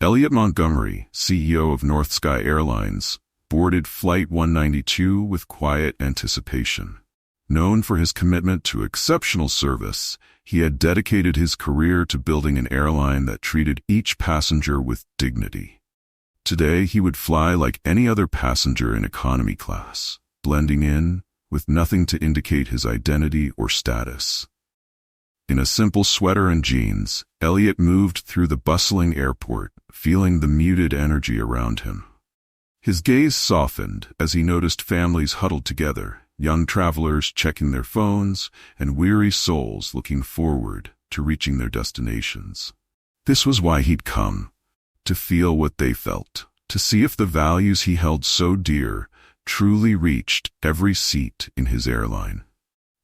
Elliot Montgomery, CEO of North Sky Airlines, boarded Flight 192 with quiet anticipation. Known for his commitment to exceptional service, he had dedicated his career to building an airline that treated each passenger with dignity. Today, he would fly like any other passenger in economy class, blending in, with nothing to indicate his identity or status. In a simple sweater and jeans, Elliot moved through the bustling airport, feeling the muted energy around him. His gaze softened as he noticed families huddled together, young travelers checking their phones, and weary souls looking forward to reaching their destinations. This was why he'd come, to feel what they felt, to see if the values he held so dear truly reached every seat in his airline.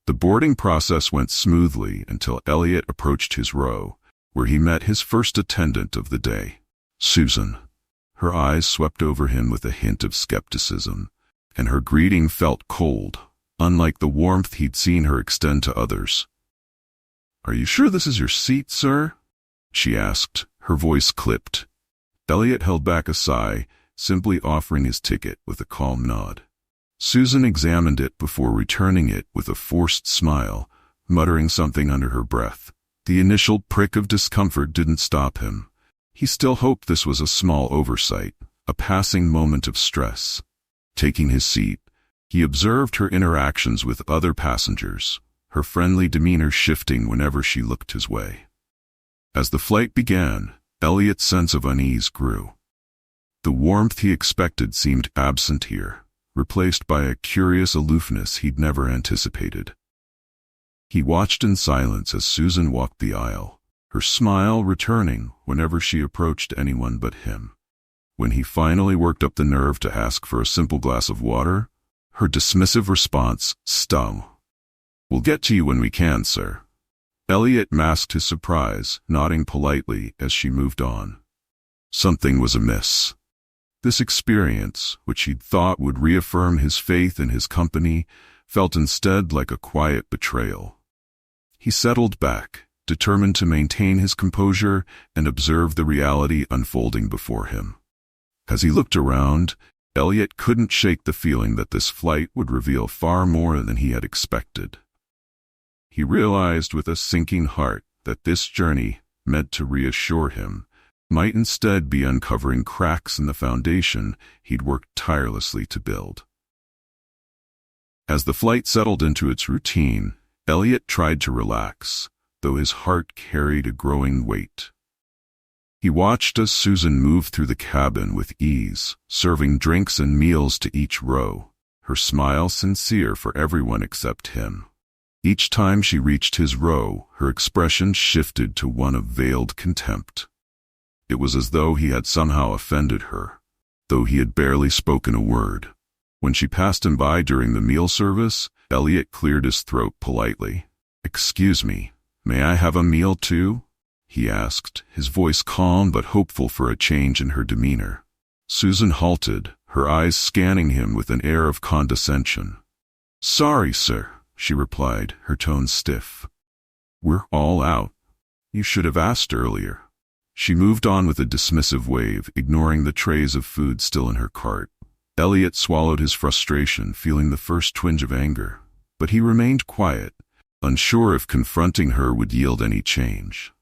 The boarding process went smoothly until Elliot approached his row, where he met his first attendant of the day, Susan. Her eyes swept over him with a hint of skepticism, and her greeting felt cold, unlike the warmth he'd seen her extend to others. "Are you sure this is your seat, sir?" she asked, her voice clipped. Elliot held back a sigh, simply offering his ticket with a calm nod. Susan examined it before returning it with a forced smile, muttering something under her breath. The initial prick of discomfort didn't stop him. He still hoped this was a small oversight, a passing moment of stress. Taking his seat, he observed her interactions with other passengers, her friendly demeanor shifting whenever she looked his way. As the flight began, Elliot's sense of unease grew. The warmth he expected seemed absent here, replaced by a curious aloofness he'd never anticipated. He watched in silence as Susan walked the aisle, her smile returning whenever she approached anyone but him. When he finally worked up the nerve to ask for a simple glass of water, her dismissive response stung. "We'll get to you when we can, sir." Elliot masked his surprise, nodding politely as she moved on. Something was amiss. This experience, which he'd thought would reaffirm his faith in his company, felt instead like a quiet betrayal. He settled back, determined to maintain his composure and observe the reality unfolding before him. As he looked around, Elliot couldn't shake the feeling that this flight would reveal far more than he had expected. He realized with a sinking heart that this journey, meant to reassure him, might instead be uncovering cracks in the foundation he'd worked tirelessly to build. As the flight settled into its routine, Elliot tried to relax, though his heart carried a growing weight. He watched as Susan moved through the cabin with ease, serving drinks and meals to each row, her smile sincere for everyone except him. Each time she reached his row, her expression shifted to one of veiled contempt. It was as though he had somehow offended her, though he had barely spoken a word. When she passed him by during the meal service, Elliot cleared his throat politely. "Excuse me, may I have a meal too?" he asked, his voice calm but hopeful for a change in her demeanor. Susan halted, her eyes scanning him with an air of condescension. "Sorry, sir," she replied, her tone stiff. "We're all out. You should have asked earlier." She moved on with a dismissive wave, ignoring the trays of food still in her cart. Elliot swallowed his frustration, feeling the first twinge of anger, but he remained quiet, unsure if confronting her would yield any change.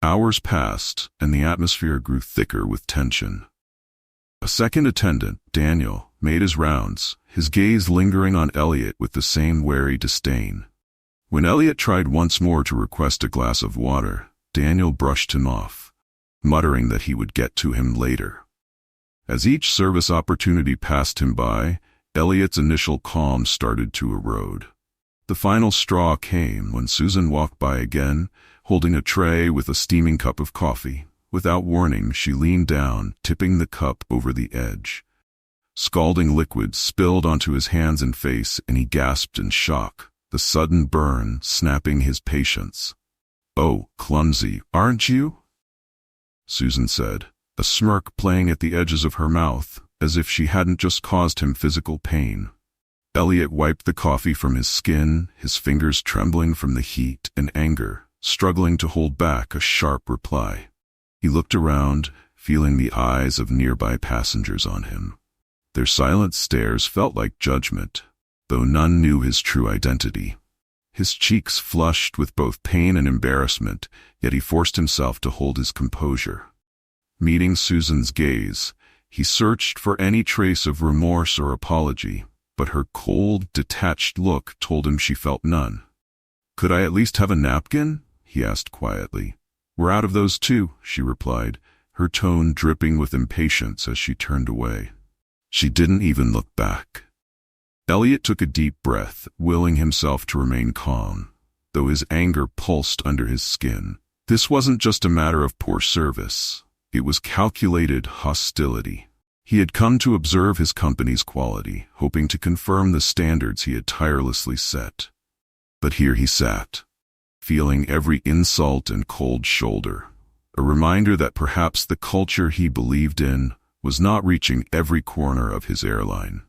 Hours passed, and the atmosphere grew thicker with tension. A second attendant, Daniel, made his rounds, his gaze lingering on Elliot with the same wary disdain. When Elliot tried once more to request a glass of water, Daniel brushed him off, muttering that he would get to him later. As each service opportunity passed him by, Elliot's initial calm started to erode. The final straw came when Susan walked by again, holding a tray with a steaming cup of coffee. Without warning, she leaned down, tipping the cup over the edge. Scalding liquid spilled onto his hands and face, and he gasped in shock, the sudden burn snapping his patience. "Oh, clumsy, aren't you?" Susan said, a smirk playing at the edges of her mouth, as if she hadn't just caused him physical pain. Elliot wiped the coffee from his skin, his fingers trembling from the heat and anger, struggling to hold back a sharp reply. He looked around, feeling the eyes of nearby passengers on him. Their silent stares felt like judgment, though none knew his true identity. His cheeks flushed with both pain and embarrassment, yet he forced himself to hold his composure. Meeting Susan's gaze, he searched for any trace of remorse or apology, but her cold, detached look told him she felt none. "Could I at least have a napkin?" he asked quietly. "We're out of those too," she replied, her tone dripping with impatience as she turned away. She didn't even look back. Elliot took a deep breath, willing himself to remain calm, though his anger pulsed under his skin. This wasn't just a matter of poor service. It was calculated hostility. He had come to observe his company's quality, hoping to confirm the standards he had tirelessly set. But here he sat, feeling every insult and cold shoulder, a reminder that perhaps the culture he believed in was not reaching every corner of his airline.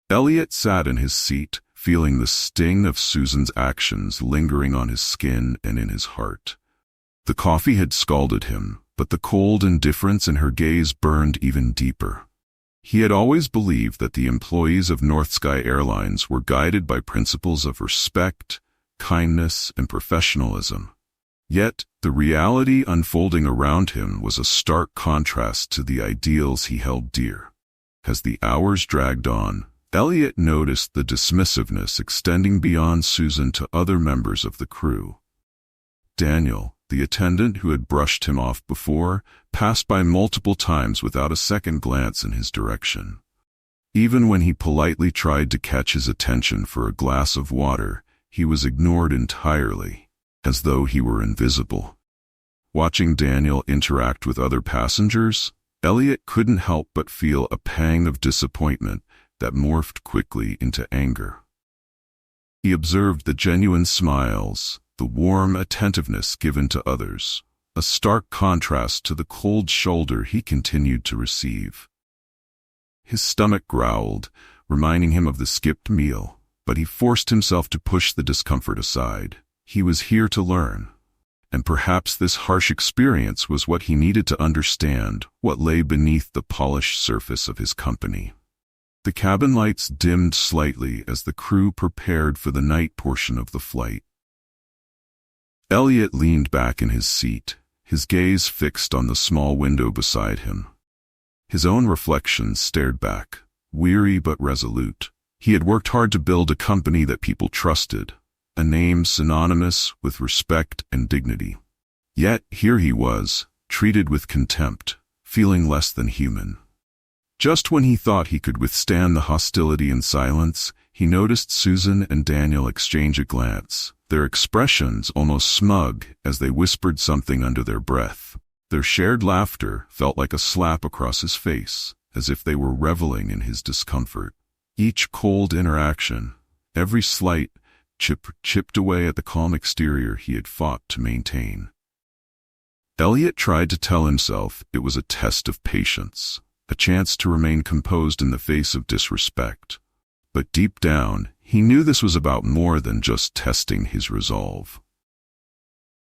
Elliot sat in his seat, feeling the sting of Susan's actions lingering on his skin and in his heart. The coffee had scalded him, but the cold indifference in her gaze burned even deeper. He had always believed that the employees of North Sky Airlines were guided by principles of respect, kindness, and professionalism. Yet, the reality unfolding around him was a stark contrast to the ideals he held dear. As the hours dragged on, Elliot noticed the dismissiveness extending beyond Susan to other members of the crew. Daniel, the attendant who had brushed him off before, passed by multiple times without a second glance in his direction. Even when he politely tried to catch his attention for a glass of water, he was ignored entirely, as though he were invisible. Watching Daniel interact with other passengers, Elliot couldn't help but feel a pang of disappointment that morphed quickly into anger. He observed the genuine smiles, the warm attentiveness given to others, a stark contrast to the cold shoulder he continued to receive. His stomach growled, reminding him of the skipped meal, but he forced himself to push the discomfort aside. He was here to learn, and perhaps this harsh experience was what he needed to understand what lay beneath the polished surface of his company. The cabin lights dimmed slightly as the crew prepared for the night portion of the flight. Elliot leaned back in his seat, his gaze fixed on the small window beside him. His own reflection stared back, weary but resolute. He had worked hard to build a company that people trusted, a name synonymous with respect and dignity. Yet here he was, treated with contempt, feeling less than human. Just when he thought he could withstand the hostility in silence, he noticed Susan and Daniel exchange a glance, their expressions almost smug as they whispered something under their breath. Their shared laughter felt like a slap across his face, as if they were reveling in his discomfort. Each cold interaction, every slight, chipped away at the calm exterior he had fought to maintain. Elliot tried to tell himself it was a test of patience, a chance to remain composed in the face of disrespect. But deep down, he knew this was about more than just testing his resolve.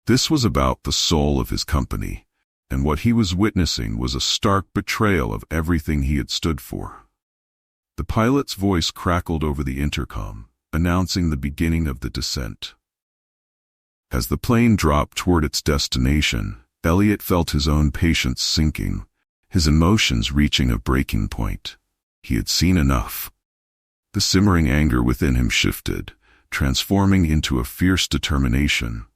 This was about the soul of his company, and what he was witnessing was a stark betrayal of everything he had stood for. The pilot's voice crackled over the intercom, announcing the beginning of the descent. As the plane dropped toward its destination, Elliot felt his own patience sinking, his emotions reaching a breaking point. He had seen enough. The simmering anger within him shifted, transforming into a fierce determination.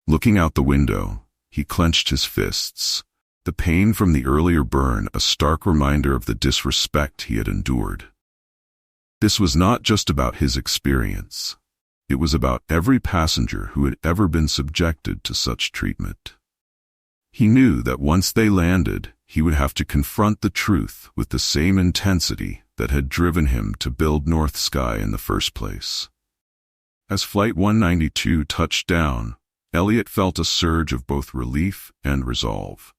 Looking out the window, he clenched his fists, the pain from the earlier burn a stark reminder of the disrespect he had endured. This was not just about his experience. It was about every passenger who had ever been subjected to such treatment. He knew that once they landed, he would have to confront the truth with the same intensity that had driven him to build North Sky in the first place. As Flight 192 touched down, Elliot felt a surge of both relief and resolve.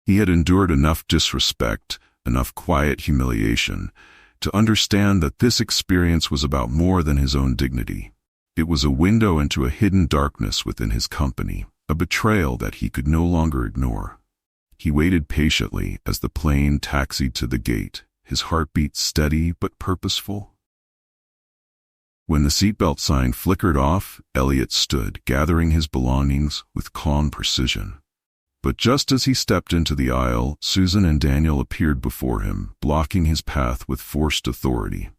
He had endured enough disrespect, enough quiet humiliation, to understand that this experience was about more than his own dignity. It was a window into a hidden darkness within his company, a betrayal that he could no longer ignore. He waited patiently as the plane taxied to the gate, his heartbeat steady but purposeful. When the seatbelt sign flickered off, Elliot stood, gathering his belongings with calm precision. But just as he stepped into the aisle, Susan and Daniel appeared before him, blocking his path with forced authority.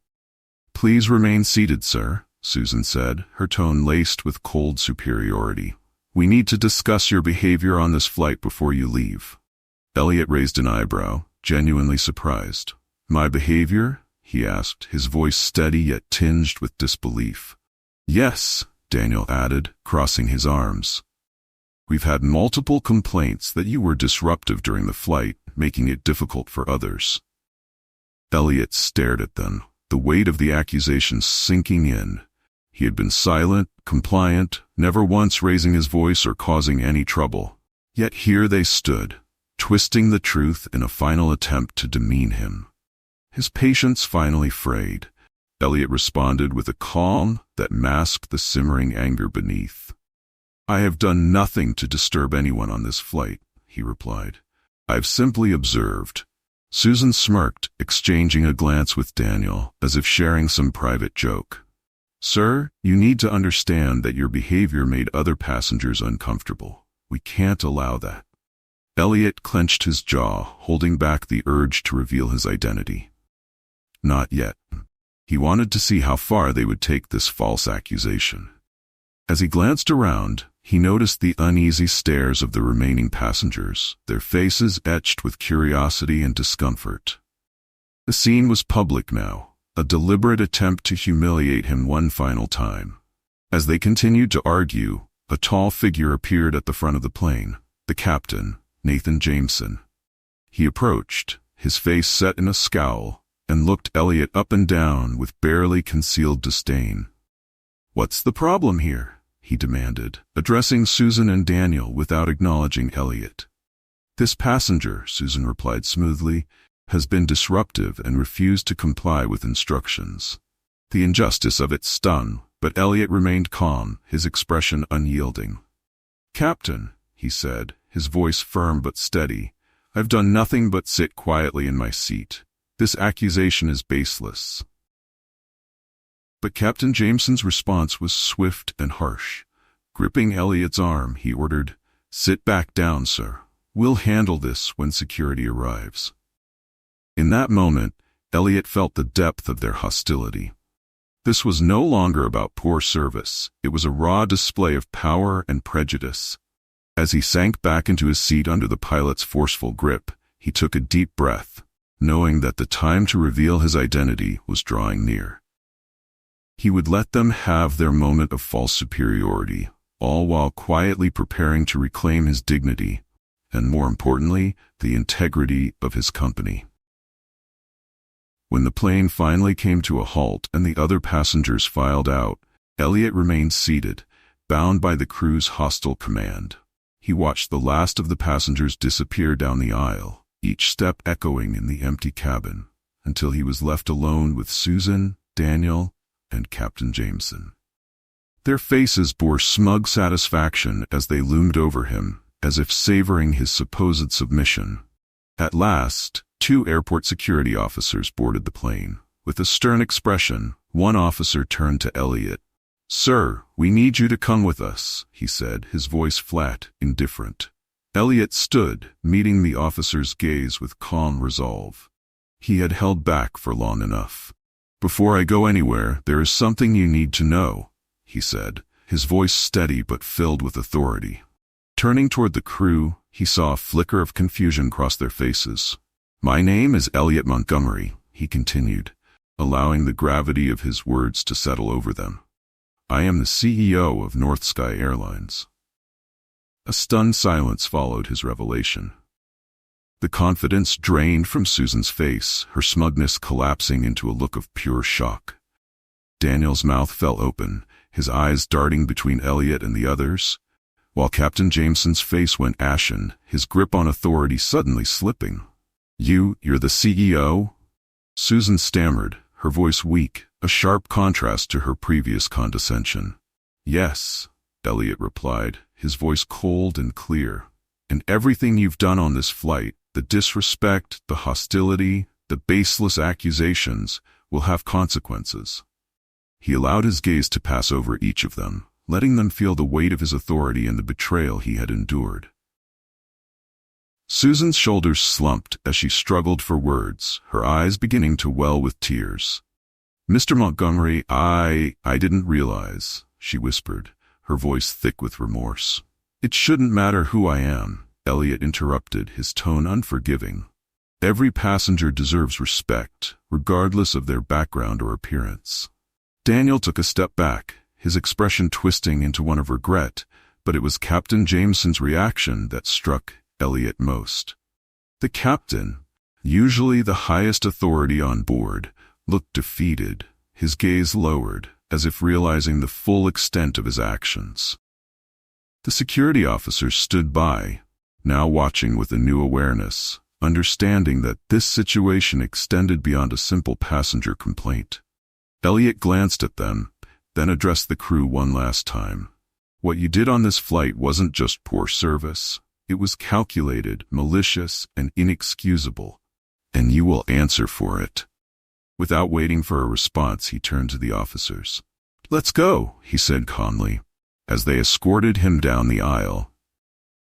"Please remain seated, sir," Susan said, her tone laced with cold superiority. "We need to discuss your behavior on this flight before you leave." Elliot raised an eyebrow, genuinely surprised. "My behavior?" he asked, his voice steady yet tinged with disbelief. "Yes," Daniel added, crossing his arms. "We've had multiple complaints that you were disruptive during the flight, making it difficult for others." Elliot stared at them, the weight of the accusations sinking in. He had been silent, compliant, never once raising his voice or causing any trouble. Yet here they stood, twisting the truth in a final attempt to demean him. His patience finally frayed. Elliot responded with a calm that masked the simmering anger beneath. "I have done nothing to disturb anyone on this flight," he replied. "I've simply observed." Susan smirked, exchanging a glance with Daniel, as if sharing some private joke. "Sir, you need to understand that your behavior made other passengers uncomfortable. We can't allow that." Elliot clenched his jaw, holding back the urge to reveal his identity. Not yet. He wanted to see how far they would take this false accusation. As he glanced around, he noticed the uneasy stares of the remaining passengers, their faces etched with curiosity and discomfort. The scene was public now, a deliberate attempt to humiliate him one final time. As they continued to argue, a tall figure appeared at the front of the plane, the captain, Nathan Jameson. He approached, his face set in a scowl, and looked Elliot up and down with barely concealed disdain. "What's the problem here?" he demanded, addressing Susan and Daniel without acknowledging Elliot. "This passenger," Susan replied smoothly, "has been disruptive and refused to comply with instructions." The injustice of it stung, but Elliot remained calm, his expression unyielding. "Captain," he said, his voice firm but steady, "I've done nothing but sit quietly in my seat. This accusation is baseless." But Captain Jameson's response was swift and harsh. Gripping Elliot's arm, he ordered, "Sit back down, sir. We'll handle this when security arrives." In that moment, Elliot felt the depth of their hostility. This was no longer about poor service. It was a raw display of power and prejudice. As he sank back into his seat under the pilot's forceful grip, he took a deep breath, knowing that the time to reveal his identity was drawing near. He would let them have their moment of false superiority, all while quietly preparing to reclaim his dignity, and more importantly, the integrity of his company. When the plane finally came to a halt and the other passengers filed out, Elliot remained seated, bound by the crew's hostile command. He watched the last of the passengers disappear down the aisle, each step echoing in the empty cabin, until he was left alone with Susan, Daniel, and Captain Jameson. Their faces bore smug satisfaction as they loomed over him, as if savoring his supposed submission. At last, 2 airport security officers boarded the plane. With a stern expression, one officer turned to Elliot. "Sir, we need you to come with us," he said, his voice flat, indifferent. Elliot stood, meeting the officer's gaze with calm resolve. He had held back for long enough. "Before I go anywhere, there is something you need to know," he said, his voice steady but filled with authority. Turning toward the crew, he saw a flicker of confusion cross their faces. "My name is Elliot Montgomery," he continued, allowing the gravity of his words to settle over them. "I am the CEO of North Sky Airlines." A stunned silence followed his revelation. The confidence drained from Susan's face, her smugness collapsing into a look of pure shock. Daniel's mouth fell open, his eyes darting between Elliot and the others, while Captain Jameson's face went ashen, his grip on authority suddenly slipping. You're the CEO?" Susan stammered, her voice weak, a sharp contrast to her previous condescension. "Yes," Elliot replied, his voice cold and clear. "And everything you've done on this flight, the disrespect, the hostility, the baseless accusations, will have consequences." He allowed his gaze to pass over each of them, letting them feel the weight of his authority and the betrayal he had endured. Susan's shoulders slumped as she struggled for words, her eyes beginning to well with tears. "Mr. Montgomery, I didn't realize," she whispered, her voice thick with remorse. "It shouldn't matter who I am," Elliot interrupted, his tone unforgiving. "Every passenger deserves respect, regardless of their background or appearance." Daniel took a step back, his expression twisting into one of regret, but it was Captain Jameson's reaction that struck Elliot most. The captain, usually the highest authority on board, looked defeated, his gaze lowered, as if realizing the full extent of his actions. The security officers stood by, now watching with a new awareness, understanding that this situation extended beyond a simple passenger complaint. Elliot glanced at them, then addressed the crew one last time. "What you did on this flight wasn't just poor service. It was calculated, malicious, and inexcusable, and you will answer for it." Without waiting for a response, he turned to the officers. "Let's go," he said calmly. As they escorted him down the aisle,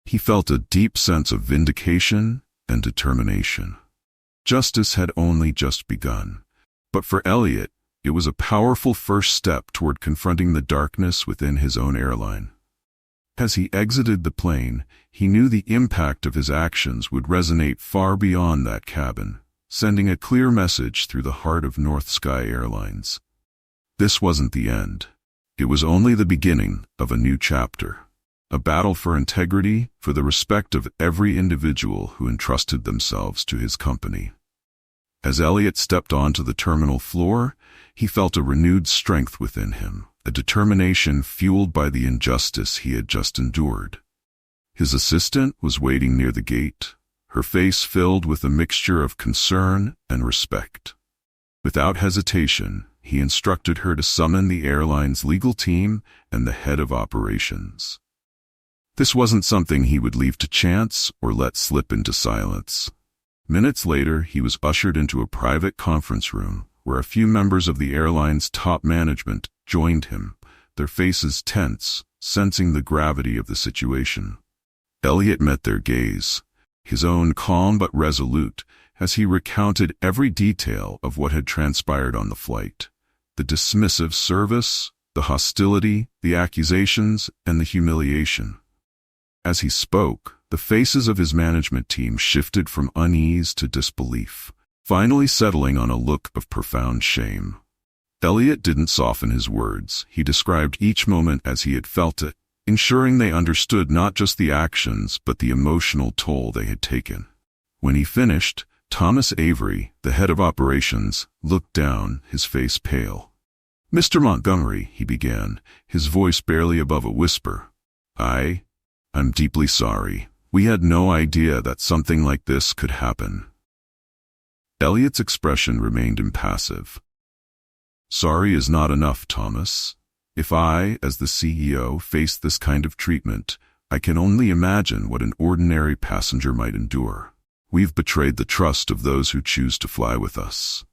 he felt a deep sense of vindication and determination. Justice had only just begun, but for Elliot, it was a powerful first step toward confronting the darkness within his own airline. As he exited the plane, he knew the impact of his actions would resonate far beyond that cabin, sending a clear message through the heart of North Sky Airlines. This wasn't the end. It was only the beginning of a new chapter. A battle for integrity, for the respect of every individual who entrusted themselves to his company. As Elliot stepped onto the terminal floor, he felt a renewed strength within him, a determination fueled by the injustice he had just endured. His assistant was waiting near the gate, her face filled with a mixture of concern and respect. Without hesitation, he instructed her to summon the airline's legal team and the head of operations. This wasn't something he would leave to chance or let slip into silence. Minutes later, he was ushered into a private conference room where a few members of the airline's top management joined him, their faces tense, sensing the gravity of the situation. Elliot met their gaze, his own calm but resolute, as he recounted every detail of what had transpired on the flight. The dismissive service, the hostility, the accusations, and the humiliation. As he spoke, the faces of his management team shifted from unease to disbelief, finally settling on a look of profound shame. Elliot didn't soften his words. He described each moment as he had felt it, ensuring they understood not just the actions but the emotional toll they had taken. When he finished, Thomas Avery, the head of operations, looked down, his face pale. "Mr. Montgomery," he began, his voice barely above a whisper. I'm deeply sorry. We had no idea that something like this could happen." Elliot's expression remained impassive. "Sorry is not enough, Thomas. If I, as the CEO, faced this kind of treatment, I can only imagine what an ordinary passenger might endure. We've betrayed the trust of those who choose to fly with us."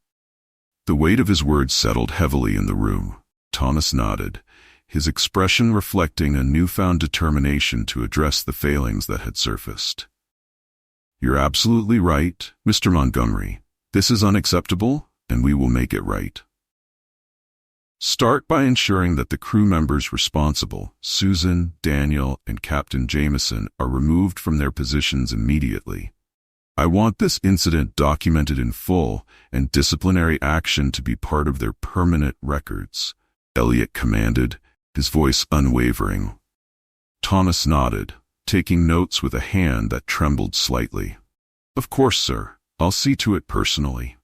The weight of his words settled heavily in the room. Thomas nodded, his expression reflecting a newfound determination to address the failings that had surfaced. "You're absolutely right, Mr. Montgomery. This is unacceptable, and we will make it right. Start by ensuring that the crew members responsible, Susan, Daniel, and Captain Jameson, are removed from their positions immediately. I want this incident documented in full and disciplinary action to be part of their permanent records," Elliot commanded, his voice unwavering. Thomas nodded, taking notes with a hand that trembled slightly. "Of course, sir. I'll see to it personally."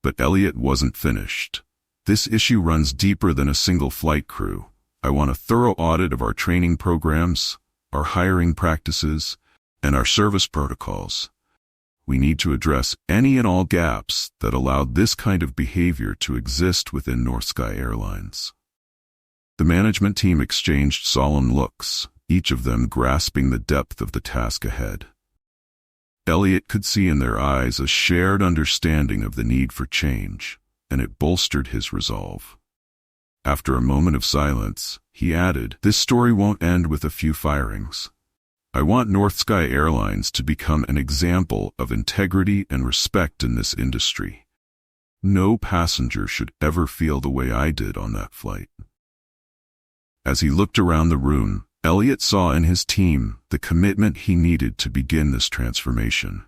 But Elliot wasn't finished. "This issue runs deeper than a single flight crew. I want a thorough audit of our training programs, our hiring practices, and our service protocols. We need to address any and all gaps that allowed this kind of behavior to exist within North Sky Airlines." The management team exchanged solemn looks, each of them grasping the depth of the task ahead. Elliot could see in their eyes a shared understanding of the need for change, and it bolstered his resolve. After a moment of silence, he added, "This story won't end with a few firings. I want North Sky Airlines to become an example of integrity and respect in this industry. No passenger should ever feel the way I did on that flight." As he looked around the room, Elliot saw in his team the commitment he needed to begin this transformation.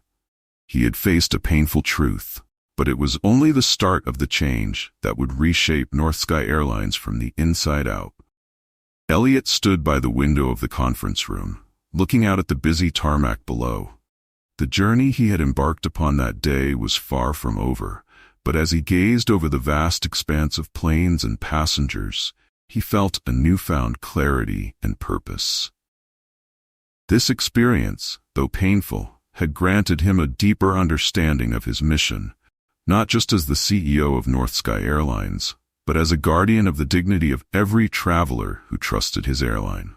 He had faced a painful truth, but it was only the start of the change that would reshape North Sky Airlines from the inside out. Elliot stood by the window of the conference room, looking out at the busy tarmac below. The journey he had embarked upon that day was far from over, but as he gazed over the vast expanse of planes and passengers, he felt a newfound clarity and purpose. This experience, though painful, had granted him a deeper understanding of his mission, not just as the CEO of North Sky Airlines, but as a guardian of the dignity of every traveler who trusted his airline.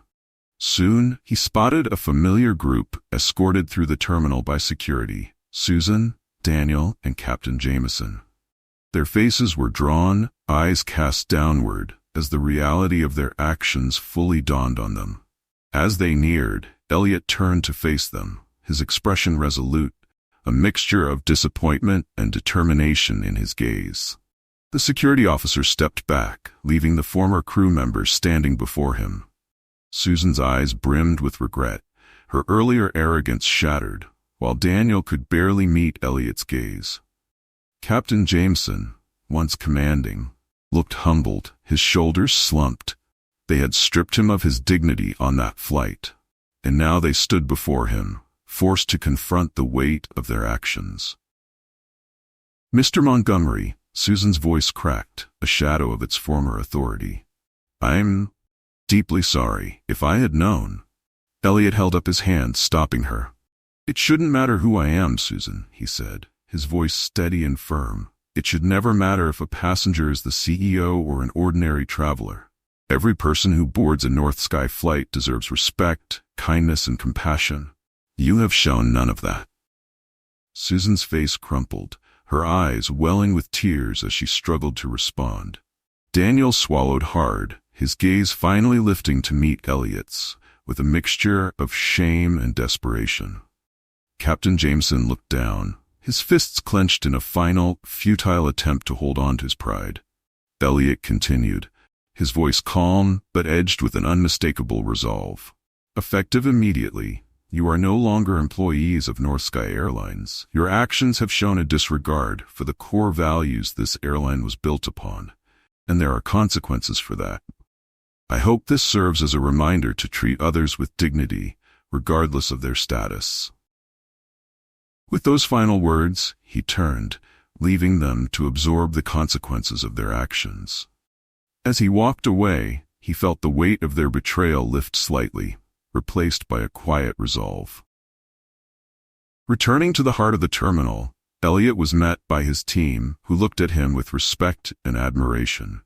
Soon, he spotted a familiar group escorted through the terminal by security: Susan, Daniel, and Captain Jameson. Their faces were drawn, eyes cast downward, as the reality of their actions fully dawned on them. As they neared, Elliot turned to face them, his expression resolute, a mixture of disappointment and determination in his gaze. The security officer stepped back, leaving the former crew members standing before him. Susan's eyes brimmed with regret, her earlier arrogance shattered, while Daniel could barely meet Elliot's gaze. Captain Jameson, once commanding, looked humbled, his shoulders slumped. They had stripped him of his dignity on that flight, and now they stood before him, forced to confront the weight of their actions. "Mr. Montgomery," Susan's voice cracked, a shadow of its former authority. "I'm deeply sorry. If I had known—" Elliot held up his hand, stopping her. "It shouldn't matter who I am, Susan," he said, his voice steady and firm. "It should never matter if a passenger is the CEO or an ordinary traveler. Every person who boards a North Sky flight deserves respect, kindness, and compassion. You have shown none of that." Susan's face crumpled, her eyes welling with tears as she struggled to respond. Daniel swallowed hard, his gaze finally lifting to meet Elliot's, with a mixture of shame and desperation. Captain Jameson looked down, his fists clenched in a final, futile attempt to hold on to his pride. Elliot continued, his voice calm but edged with an unmistakable resolve. "Effective immediately, you are no longer employees of North Sky Airlines. Your actions have shown a disregard for the core values this airline was built upon, and there are consequences for that. I hope this serves as a reminder to treat others with dignity, regardless of their status." With those final words, he turned, leaving them to absorb the consequences of their actions. As he walked away, he felt the weight of their betrayal lift slightly, replaced by a quiet resolve. Returning to the heart of the terminal, Elliot was met by his team, who looked at him with respect and admiration.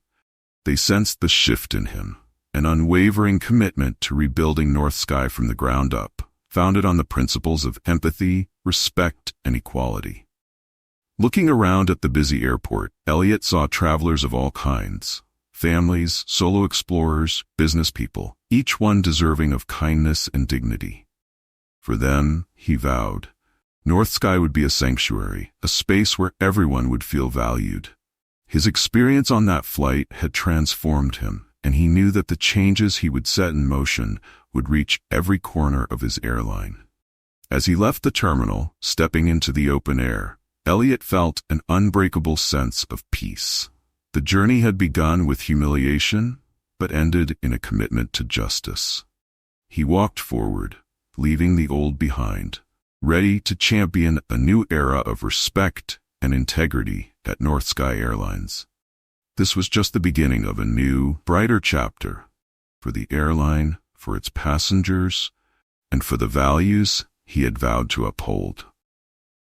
They sensed the shift in him, an unwavering commitment to rebuilding North Sky from the ground up, founded on the principles of empathy, respect, and equality. Looking around at the busy airport, Elliot saw travelers of all kinds: families, solo explorers, business people, each one deserving of kindness and dignity. For them, he vowed, North Sky would be a sanctuary, a space where everyone would feel valued. His experience on that flight had transformed him, and he knew that the changes he would set in motion would reach every corner of his airline. As he left the terminal, stepping into the open air, Elliot felt an unbreakable sense of peace. The journey had begun with humiliation, but ended in a commitment to justice. He walked forward, leaving the old behind, ready to champion a new era of respect and integrity at North Sky Airlines. This was just the beginning of a new, brighter chapter for the airline, for its passengers, and for the values he had vowed to uphold.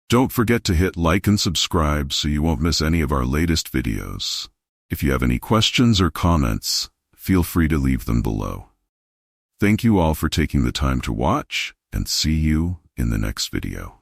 Don't forget to hit like and subscribe so you won't miss any of our latest videos. If you have any questions or comments, feel free to leave them below. Thank you all for taking the time to watch, and see you in the next video.